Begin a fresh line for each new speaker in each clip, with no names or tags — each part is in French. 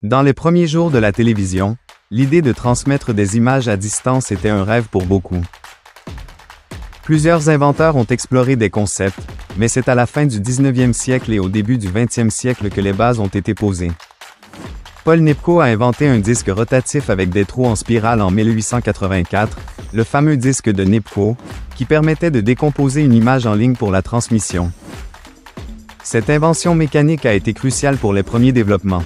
Dans les premiers jours de la télévision, l'idée de transmettre des images à distance était un rêve pour beaucoup. Plusieurs inventeurs ont exploré des concepts, mais c'est à la fin du 19e siècle et au début du 20e siècle que les bases ont été posées. Paul Nipkow a inventé un disque rotatif avec des trous en spirale en 1884, le fameux disque de Nipkow, qui permettait de décomposer une image en ligne pour la transmission. Cette invention mécanique a été cruciale pour les premiers développements.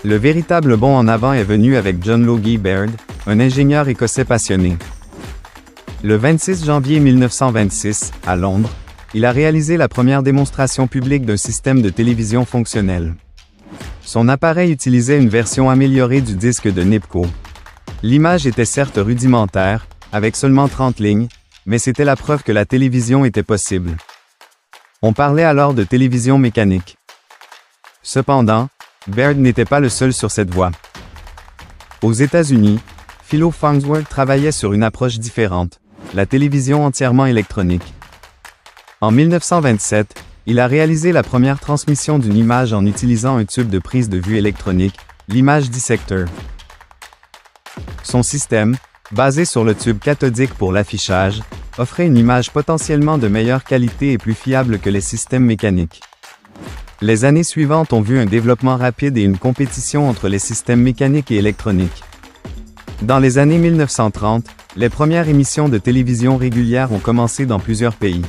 Le véritable bond en avant est venu avec John Logie Baird, un ingénieur écossais passionné. Le 26 janvier 1926, à Londres, il a réalisé la première démonstration publique d'un système de télévision fonctionnel. Son appareil utilisait une version améliorée du disque de Nipkow. L'image était certes rudimentaire, avec seulement 30 lignes, mais c'était la preuve que la télévision était possible. On parlait alors de télévision mécanique. Cependant, Baird n'était pas le seul sur cette voie. Aux États-Unis, Philo Farnsworth travaillait sur une approche différente, la télévision entièrement électronique. En 1927, il a réalisé la première transmission d'une image en utilisant un tube de prise de vue électronique, l'image dissector. Son système, basé sur le tube cathodique pour l'affichage, offrait une image potentiellement de meilleure qualité et plus fiable que les systèmes mécaniques. Les années suivantes ont vu un développement rapide et une compétition entre les systèmes mécaniques et électroniques. Dans les années 1930, les premières émissions de télévision régulières ont commencé dans plusieurs pays.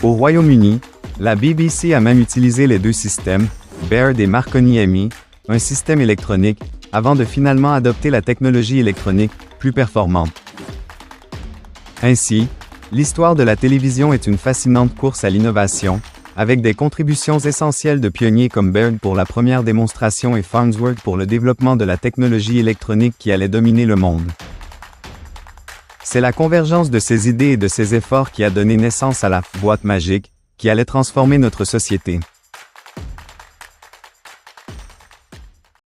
Au Royaume-Uni, la BBC a même utilisé les deux systèmes, Baird et Marconi-ME, un système électronique, avant de finalement adopter la technologie électronique, plus performante. Ainsi, l'histoire de la télévision est une fascinante course à l'innovation, avec des contributions essentielles de pionniers comme Baird pour la première démonstration et Farnsworth pour le développement de la technologie électronique qui allait dominer le monde. C'est la convergence de ces idées et de ces efforts qui a donné naissance à la « boîte magique » qui allait transformer notre société.